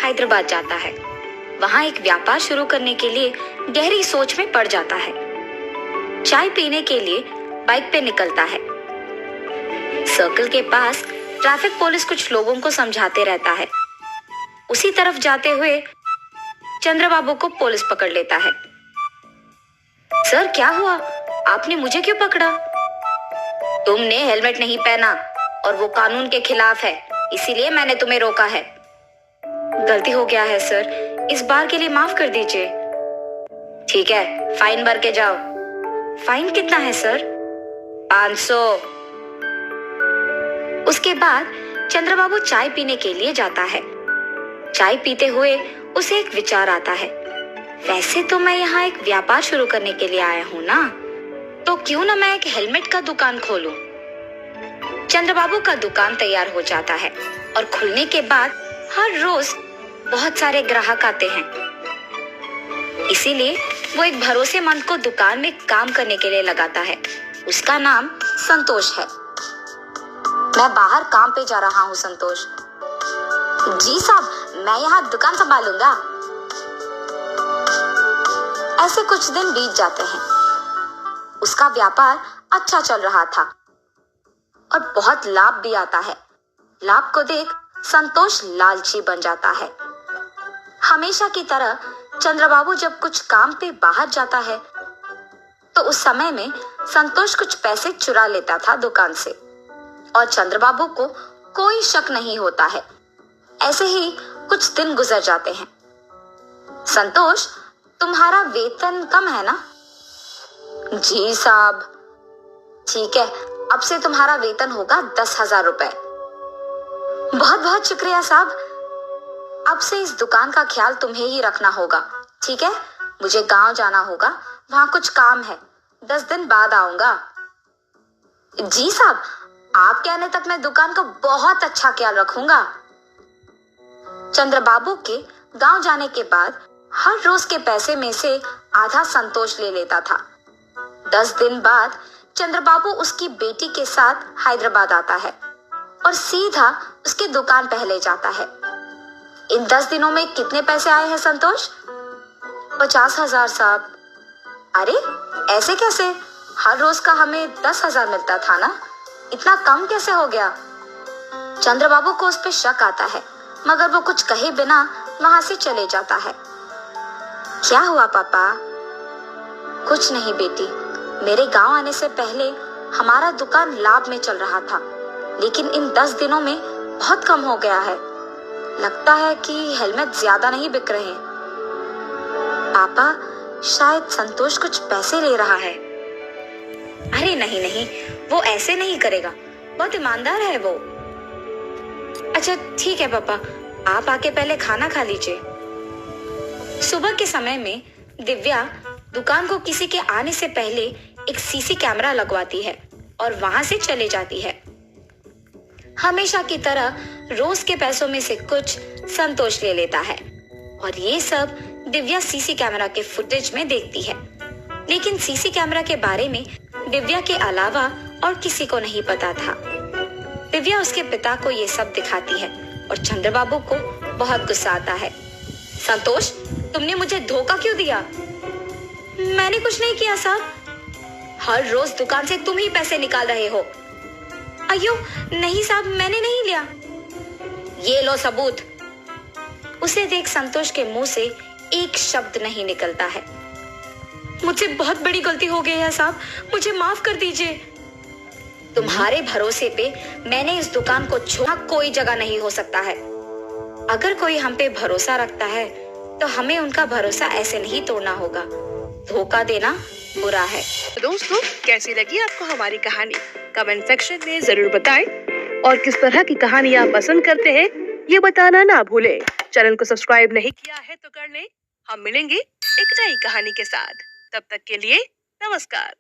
हैदराबाद जाता है। वहाँ एक व्यापार शुरू करने के लिए गहरी सोच में पड़ जाता है। चाय पीने के लिए बाइक पे निकलता है। सर्कल के पास ट्रैफिक पुलिस कुछ लोगों को समझाते रहता है। उसी तरफ जाते हुए चंद्रबाबू को पुलिस पकड़ लेता है। सर क्या हुआ, आपने मुझे क्यों पकड़ा? तुमने हेलमेट नहीं पहना और वो कानून के खिलाफ है, इसीलिए मैंने तुम्हें रोका है। गलती हो गया है सर, इस बार के लिए माफ कर दीजिए। ठीक है, फाइन भर के जाओ। फाइन कितना है सर? 500। उसके बाद चंद्रबाबू चाय पीने के लिए जाता है। चाय पीते हुए उसे एक विचार आता है, वैसे तो मैं यहाँ एक व्यापार शुरू करने के लिए आया हूँ ना, तो क्यों ना मैं एक हेलमेट का दुकान खोलूं। चंद्रबाबू का दुकान तैयार हो जाता है और खुलने के बाद हर रोज बहुत सारे ग्राहक आते हैं। इसीलिए वो एक भरोसेमंद को दुकान में काम करने के लिए लगाता है। उसका नाम संतोष है। मैं बाहर काम पे जा रहा हूँ संतोष। जी साहब, मैं यहाँ दुकान संभालूंगा। ऐसे कुछ दिन बीत जाते हैं। उसका व्यापार अच्छा चल रहा था और बहुत लाभ भी आता है। लाभ को देख संतोष लालची बन जाता है। हमेशा की तरह चंद्रबाबू जब कुछ काम पे बाहर जाता है तो उस समय में संतोष कुछ पैसे चुरा लेता था दुकान से और चंद्रबाबू को कोई शक नहीं होता है। ऐसे ही कुछ दिन गुजर जाते हैं। संतोष, तुम्हारा वेतन कम है ना? जी साहब। ठीक है, अब से तुम्हारा वेतन होगा 10,000 रुपए। बहुत बहुत शुक्रिया साहब। अब से इस दुकान का ख्याल तुम्हें ही रखना होगा, ठीक है? मुझे गांव जाना होगा, वहां कुछ काम है। 10 दिन बाद आऊंगा। जी साहब, आपके आने तक मैं दुकान का बहुत अच्छा ख्याल रखूंगा। चंद्रबाबू के गांव जाने के बाद हर रोज के पैसे में से आधा संतोष ले लेता था। 10 दिन बाद चंद्रबाबू उसकी बेटी के साथ हैदराबाद आता है और सीधा उसकी दुकान पहले जाता है। इन 10 दिनों में कितने पैसे आए हैं संतोष? 50,000 साहब। अरे ऐसे कैसे? हर रोज का हमें 10,000 मिलता था ना, इतना कम कैसे हो गया? चंद्रबाबू को उस पर शक आता है, मगर वो कुछ कहे बिना वहां से चले जाता है। क्या हुआ पापा? कुछ नहीं बेटी, मेरे गांव आने से पहले हमारा दुकान लाभ में चल रहा था, लेकिन इन 10 दिनों में बहुत कम हो गया है। लगता है कि हेलमेट ज्यादा नहीं बिक रहे। पापा, शायद संतोष कुछ पैसे ले रहा है। अरे नहीं नहीं, वो ऐसे नहीं करेगा, बहुत ईमानदार है वो। अच्छा ठीक है पापा, आप आके पहले खाना खा लीजिए। सुबह के समय में दिव्या दुकान को किसी के आने से पहले एक सीसी कैमरा लगवाती है और वहां से चले जाती है। हमेशा की तरह रोज के पैसों में से कुछ संतोष ले लेता है और ये सब दिव्या सीसी कैमरा के फुटेज में देखती है। लेकिन सीसी कैमरा के बारे में दिव्या के अलावा और किसी को नहीं पता था। दिव्या उसके पिता को ये सब दिखाती है और चंद्रबाबू को बहुत गुस्सा आता है। संतोष, तुमने मुझे धोखा क्यों दिया? मैंने कुछ नहीं किया साहब। हर रोज दुकान से तुम ही पैसे निकाल रहे हो। अयो नहीं साहब, मैंने नहीं लिया। ये लो सबूत। उसे देख संतोष के मुंह से एक शब्द नहीं निकलता है। मुझसे बहुत बड़ी गलती हो गई है साहब, मुझे माफ कर दीजिए। तुम्हारे भरोसे पे मैंने इस दुकान को छोड़ा कोई जगह नहीं हो सकता है। अगर कोई हम पे भरोसा रखता है तो हमें उनका भरोसा ऐसे नहीं तोड़ना होगा। धोखा देना बुरा है। दोस्तों, कैसी लगी आपको हमारी कहानी? कमेंट सेक्शन में जरूर बताएं और किस तरह की कहानी आप पसंद करते हैं ये बताना ना भूलें। चैनल को सब्सक्राइब नहीं किया है तो कर लें। हम मिलेंगे एक नई कहानी के साथ। तब तक के लिए नमस्कार।